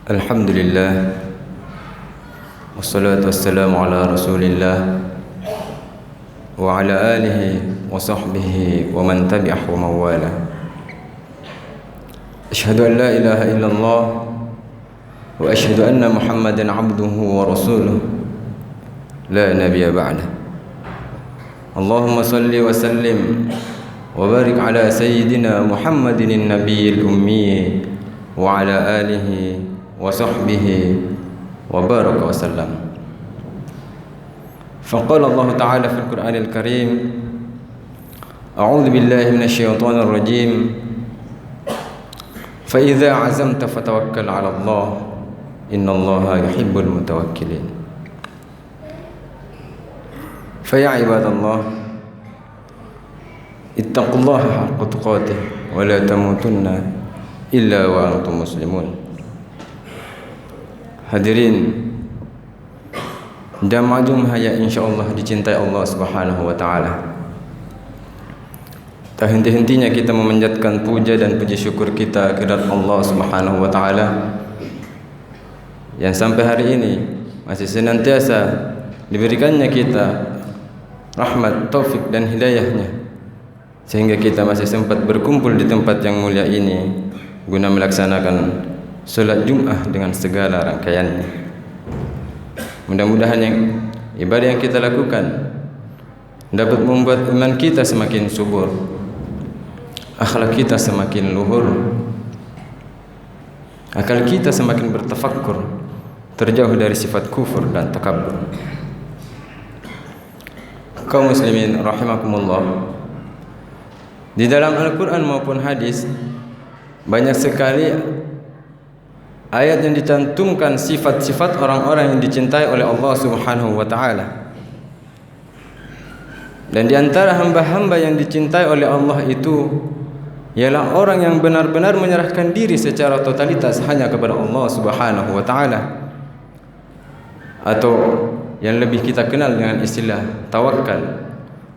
Alhamdulillah, wassalatu wassalamu ala rasulillah wa ala alihi wa sahbihi wa man tabi'ahu wa mawala. Ashhadu an la ilaha illallah wa ashhadu anna Muhammadan abduhu wa rasuluh la nabiyya ba'dah. Allahumma salli wa sallim wa barik ala sayyidina Muhammadin nabiyil ummi wa ala alihi wa sahbihi wa baraka wa sallam. Faqala Allah Ta'ala fil Qur'anil Karim, A'udzu billahi minasy syaithanir rajim. Fa idza 'azamta fatawakkal 'ala Allah, innallaha yuhibbul mutawakkilin. Fa ya ibadallah, ittaqullaha haqqa tuqatih wa la tamutunna illa wa antum muslimun. Hadirin jamaah Jumat yang insyaallah dicintai Allah Subhanahu wa taala. Tak henti-hentinya kita memanjatkan puja dan puji syukur kita kepada Allah Subhanahu wa taala yang sampai hari ini masih senantiasa diberikannya kita rahmat, taufik dan hidayahnya, sehingga kita masih sempat berkumpul di tempat yang mulia ini guna melaksanakan salat Jumat dengan segala rangkaiannya. Mudah-mudahan yang ibadah yang kita lakukan dapat membuat iman kita semakin subur, akhlak kita semakin luhur, akal kita semakin bertafakkur, terjauh dari sifat kufur dan takabbur. Kaum muslimin rahimakumullah, di dalam Al-Quran maupun hadis banyak sekali ayat yang dicantumkan sifat-sifat orang-orang yang dicintai oleh Allah Subhanahu wa taala. Dan di antara hamba-hamba yang dicintai oleh Allah itu ialah orang yang benar-benar menyerahkan diri secara totalitas hanya kepada Allah Subhanahu wa taala, atau yang lebih kita kenal dengan istilah tawakal.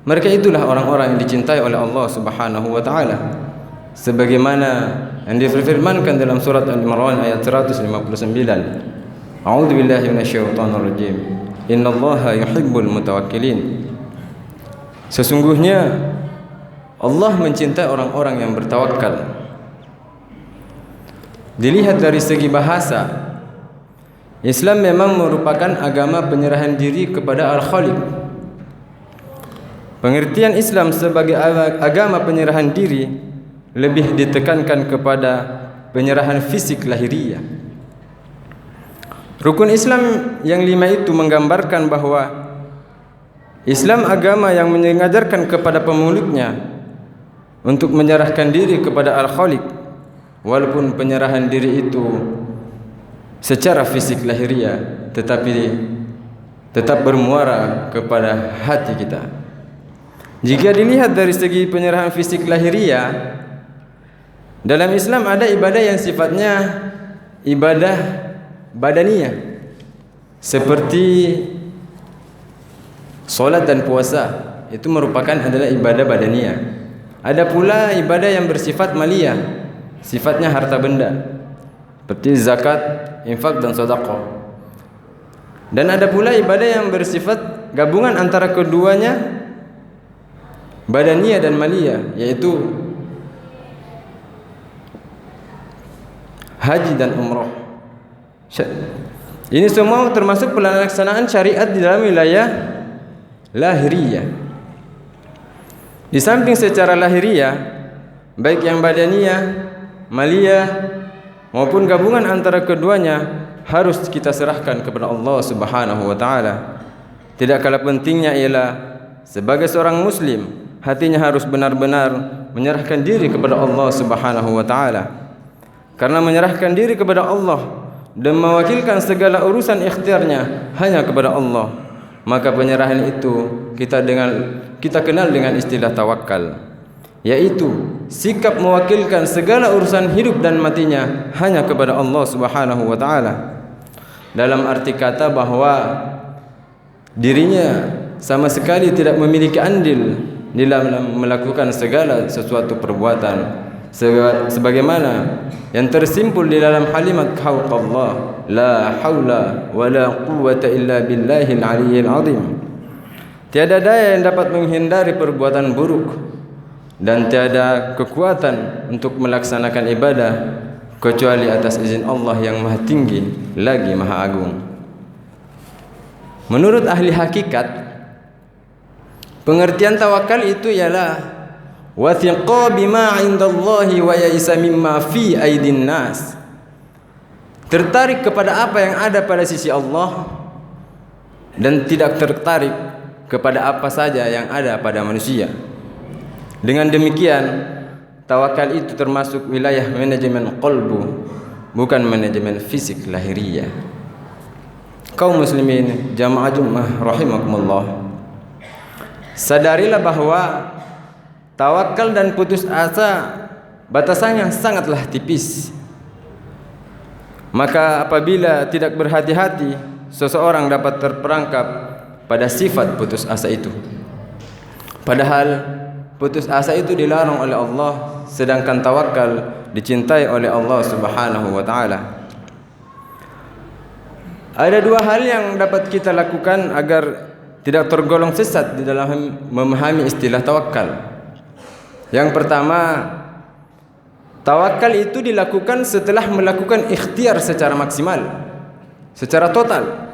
Mereka itulah orang-orang yang dicintai oleh Allah Subhanahu wa taala, sebagaimana yang difirmankan dalam surat Al-Imran ayat 159. A'udzu billahi minasyaitonir rajim. Innallaha yuhibbul mutawakkilin. Sesungguhnya Allah mencintai orang-orang yang bertawakal. Dilihat dari segi bahasa, Islam memang merupakan agama penyerahan diri kepada Al-Khaliq. Pengertian Islam sebagai agama penyerahan diri lebih ditekankan kepada penyerahan fisik lahiriah. Rukun Islam yang 5 itu menggambarkan bahwa Islam agama yang mengajarkan kepada pemeluknya untuk menyerahkan diri kepada Al-Khaliq, walaupun penyerahan diri itu secara fisik lahiriah tetapi tetap bermuara kepada hati kita. Jika dilihat dari segi penyerahan fisik lahiriah, dalam Islam ada ibadah yang sifatnya ibadah badaniyah, seperti solat dan puasa. Itu merupakan adalah ibadah badaniyah. Ada pula ibadah yang bersifat maliyah, sifatnya harta benda, seperti zakat, infak dan sedekah. Dan ada pula ibadah yang bersifat gabungan antara keduanya, badaniyah dan maliyah, yaitu haji dan umrah. Ini semua termasuk pelaksanaan syariat di dalam wilayah lahiriah. Di samping secara lahiriah, baik yang badaniyah, maliyah maupun gabungan antara keduanya harus kita serahkan kepada Allah Subhanahu wa taala. Tidak kalah pentingnya ialah sebagai seorang muslim, hatinya harus benar-benar menyerahkan diri kepada Allah Subhanahu wa taala. Karena menyerahkan diri kepada Allah dan mewakilkan segala urusan ikhtiarnya hanya kepada Allah, maka penyerahan itu kita kenal dengan istilah tawakal, yaitu sikap mewakilkan segala urusan hidup dan matinya hanya kepada Allah Subhanahu wa taala. Dalam arti kata bahwa dirinya sama sekali tidak memiliki andil dalam melakukan segala sesuatu perbuatan, sebagaimana yang tersimpul di dalam kalimat Allah, la haula wala quwwata illa billahil aliyyil azim. Tiada daya yang dapat menghindari perbuatan buruk dan tiada kekuatan untuk melaksanakan ibadah kecuali atas izin Allah yang Maha Tinggi lagi Maha Agung. Menurut ahli hakikat, pengertian tawakal itu ialah wathiqa bima 'indallahi wa ya'isa mimma fi aidin nas. Tertarik kepada apa yang ada pada sisi Allah dan tidak tertarik kepada apa saja yang ada pada manusia. Dengan demikian, tawakal itu termasuk wilayah manajemen qalbu, bukan manajemen fisik lahiriah. Kaum muslimin jamaah Jumat rahimakumullah, sadarilah bahwa tawakal dan putus asa batasannya sangatlah tipis. Maka apabila tidak berhati-hati, seseorang dapat terperangkap pada sifat putus asa itu. Padahal putus asa itu dilarang oleh Allah, sedangkan tawakal dicintai oleh Allah Subhanahu wa taala. Ada dua hal yang dapat kita lakukan agar tidak tergolong sesat di dalam memahami istilah tawakal. Yang pertama, tawakal itu dilakukan setelah melakukan ikhtiar secara maksimal, secara total.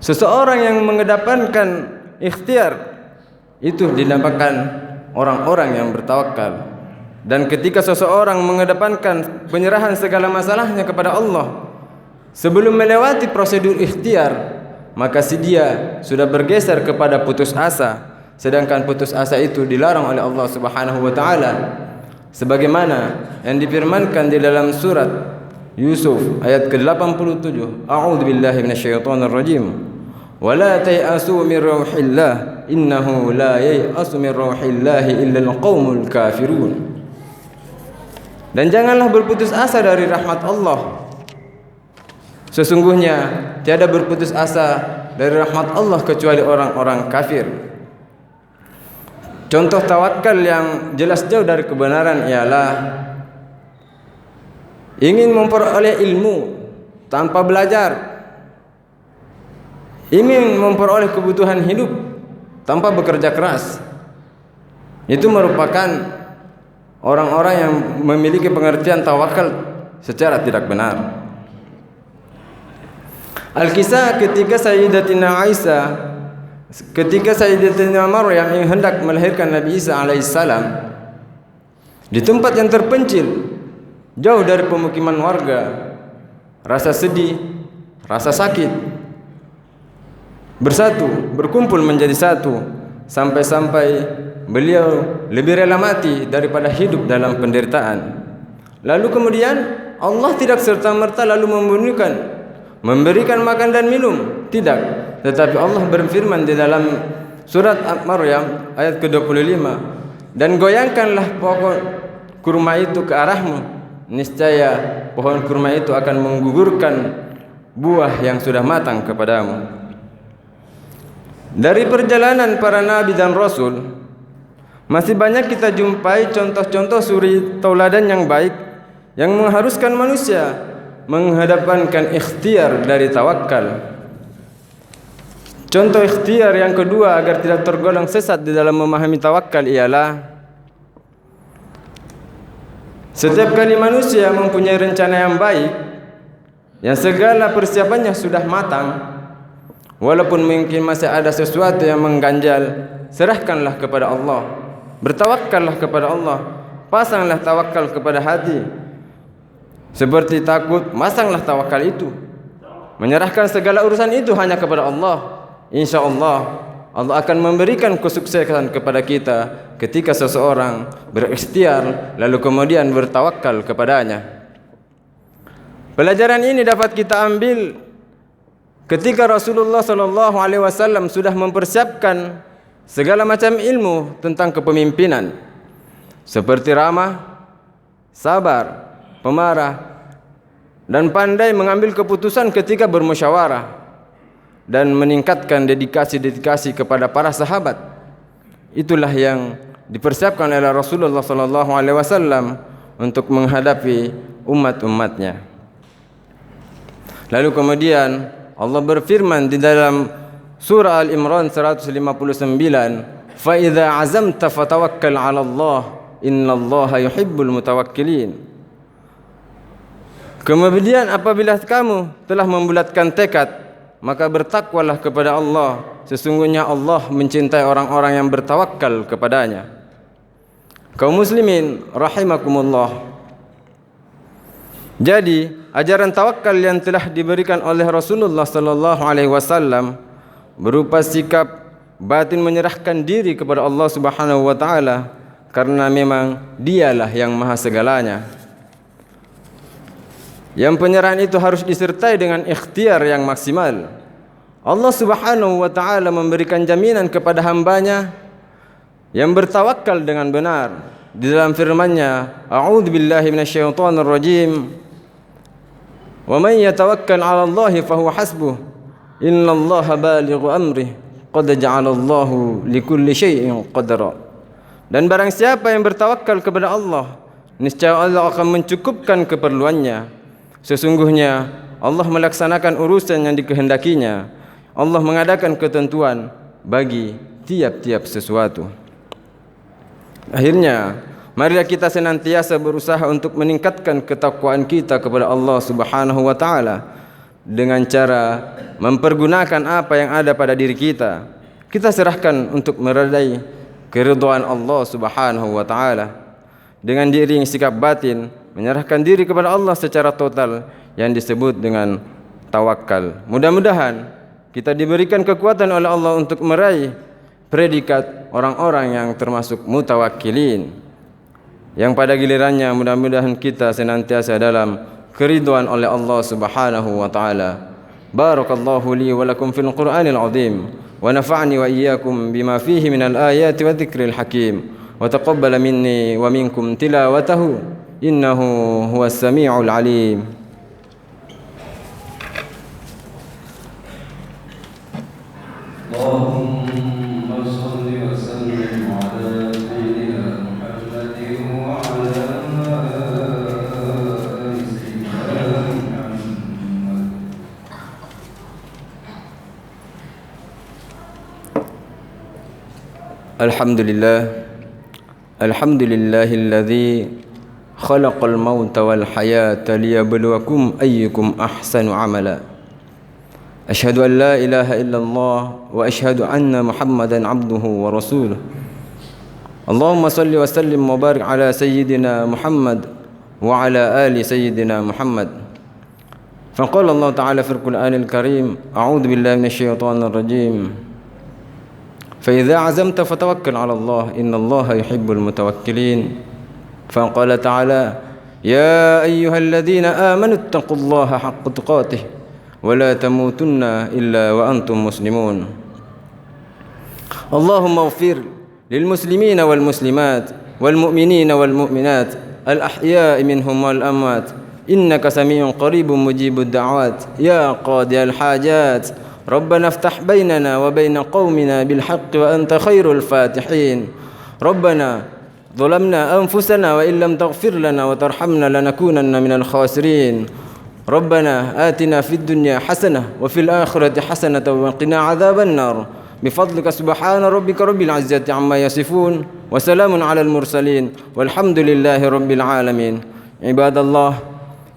Seseorang yang mengedepankan ikhtiar itu dinamakan orang-orang yang bertawakal. Dan ketika seseorang mengedepankan penyerahan segala masalahnya kepada Allah sebelum melewati prosedur ikhtiar, maka si dia sudah bergeser kepada putus asa. Sedangkan putus asa itu dilarang oleh Allah Subhanahu wa taala, sebagaimana yang difirmankan di dalam surat Yusuf ayat ke-87, A'udzu billahi minasyaitonir rajim. Wala tayasu min rauhillah innahu la yayasu min rauhillah illa alqaumul kafirun. Dan janganlah berputus asa dari rahmat Allah. Sesungguhnya tiada berputus asa dari rahmat Allah kecuali orang-orang kafir. Contoh tawakal yang jelas jauh dari kebenaran ialah ingin memperoleh ilmu tanpa belajar, ingin memperoleh kebutuhan hidup tanpa bekerja keras. Itu merupakan orang-orang yang memiliki pengertian tawakal secara tidak benar. Al-kisah ketika Sayyidatina Aisyah, ketika Sayyidatina Maryam yang hendak melahirkan Nabi Isa alaihissalam di tempat yang terpencil, jauh dari pemukiman warga, rasa sedih, rasa sakit bersatu, berkumpul menjadi satu, sampai-sampai beliau lebih rela mati daripada hidup dalam penderitaan. Lalu kemudian Allah tidak serta-merta lalu memberikan makan dan minum, tidak. Tetapi Allah berfirman di dalam surat Maryam ayat ke-25, dan goyangkanlah pohon kurma itu ke arahmu, niscaya pohon kurma itu akan menggugurkan buah yang sudah matang kepadamu. Dari perjalanan para nabi dan rasul, masih banyak kita jumpai contoh-contoh suri tauladan yang baik yang mengharuskan manusia menghadapankan ikhtiar dari tawakal. Contoh ikhtiar yang kedua agar tidak tergolong sesat di dalam memahami tawakal ialah setiap kali manusia mempunyai rencana yang baik, yang segala persiapannya sudah matang, walaupun mungkin masih ada sesuatu yang mengganjal, serahkanlah kepada Allah, bertawakkallah kepada Allah, pasanglah tawakal kepada hati. Seperti takut, masanglah tawakal itu, menyerahkan segala urusan itu hanya kepada Allah. Insya Allah, Allah akan memberikan kesuksesan kepada kita ketika seseorang berikhtiar lalu kemudian bertawakal kepadanya. Pelajaran ini dapat kita ambil ketika Rasulullah SAW sudah mempersiapkan segala macam ilmu tentang kepemimpinan, seperti ramah, sabar, pemarah, dan pandai mengambil keputusan ketika bermusyawarah, dan meningkatkan dedikasi-dedikasi kepada para sahabat. Itulah yang dipersiapkan oleh Rasulullah sallallahu alaihi wasallam untuk menghadapi umat-umatnya. Lalu kemudian Allah berfirman di dalam surah Al-Imran 159, "Fa idza azamta fatawakkal 'ala Allah, innallaha yuhibbul mutawakkilin." Kemudian apabila kamu telah membulatkan tekad, maka bertakwalah kepada Allah, sesungguhnya Allah mencintai orang-orang yang bertawakal kepadanya. Kaum muslimin rahimakumullah. Jadi, ajaran tawakal yang telah diberikan oleh Rasulullah sallallahu alaihi wasallam berupa sikap batin menyerahkan diri kepada Allah Subhanahu wa taala, karena memang Dialah yang maha segalanya. Yang penyerahan itu harus disertai dengan ikhtiar yang maksimal. Allah Subhanahu wa taala memberikan jaminan kepada hambanya yang bertawakal dengan benar di dalam firman-Nya, "A'udzubillahi minasyaitonir rajim. Wa man yatawakkal 'ala Allahi fahuwa hasbuh. Innallaha balighu amrih. Qad ja'alallahu likulli syai'in qadra." Dan barang siapa yang bertawakal kepada Allah, niscaya Allah akan mencukupkan keperluannya. Sesungguhnya Allah melaksanakan urusan yang dikehendakinya. Allah mengadakan ketentuan bagi tiap-tiap sesuatu. Akhirnya, marilah kita senantiasa berusaha untuk meningkatkan ketakwaan kita kepada Allah Subhanahu wa taala dengan cara mempergunakan apa yang ada pada diri kita. Kita serahkan untuk meraih keridhaan Allah Subhanahu wa taala dengan diiringi sikap batin menyerahkan diri kepada Allah secara total yang disebut dengan tawakal. Mudah-mudahan kita diberikan kekuatan oleh Allah untuk meraih predikat orang-orang yang termasuk mutawakkilin, yang pada gilirannya mudah-mudahan kita senantiasa dalam keridhaan oleh Allah Subhanahu wa taala. Barakallahu li wa lakum fil Qur'anil azim wa nafa'ni wa iyyakum bima fihi minal ayati wa dzikril hakim wa taqabbala minni wa minkum tilawatahu innahu huwas samiul alim. Allahumma salli wa sallim ala sayyidina Muhammadin wa ala ali sayyidina Muhammad. Alhamdulillahilladzi khalaqal mauta wal hayata liyabluwakum ayyukum ahsanu amala. Asyhadu an la ilaha illallah wa asyhadu anna Muhammadan abduhu wa rasuluh. Allahumma salli wa sallim wa barik ala sayyidina Muhammad wa ala ali sayyidina Muhammad. Faqala Allah ta'ala fil Qur'anil Karim, a'udzu billahi minasyaitonir rajim. Fa idza 'azamta fatawakkal 'ala Allah, innallaha yuhibbul mutawakkilin. Faqala ta'ala, ya ayyuhalladzina amanu ittaqullaha haqqa tuqatih ولا تموتن إلا وأنتم مسلمون. اللهم اغفر للمسلمين والمسلمات والمؤمنين والمؤمنات الأحياء منهم والأموات إنك سميع قريب مجيب الدعوات يا قاضي الحاجات ربنا افتح بيننا وبين قومنا بالحق وأنت خير الفاتحين. ربنا ظلمنا أنفسنا وإن لم تغفر لنا وترحمنا لنكونن من الخاسرين. ربنا آتنا في الدنيا حسنة وفي الآخرة حسنة وقنا عذاب النار بفضلك سبحان ربك رب العزة عما يصفون وسلام على المرسلين والحمد لله رب العالمين. عباد الله،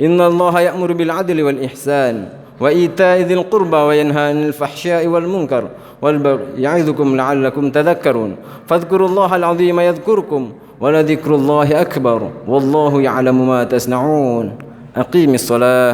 إن الله يأمر بالعدل والإحسان وإيتاء ذي القربى وينهى عن الفحشاء والمنكر والبغي يعظكم لعلكم تذكرون. فاذكروا الله العظيم يذكركم ولذكر الله أكبر والله يعلم ما تصنعون. أقيم الصلاة.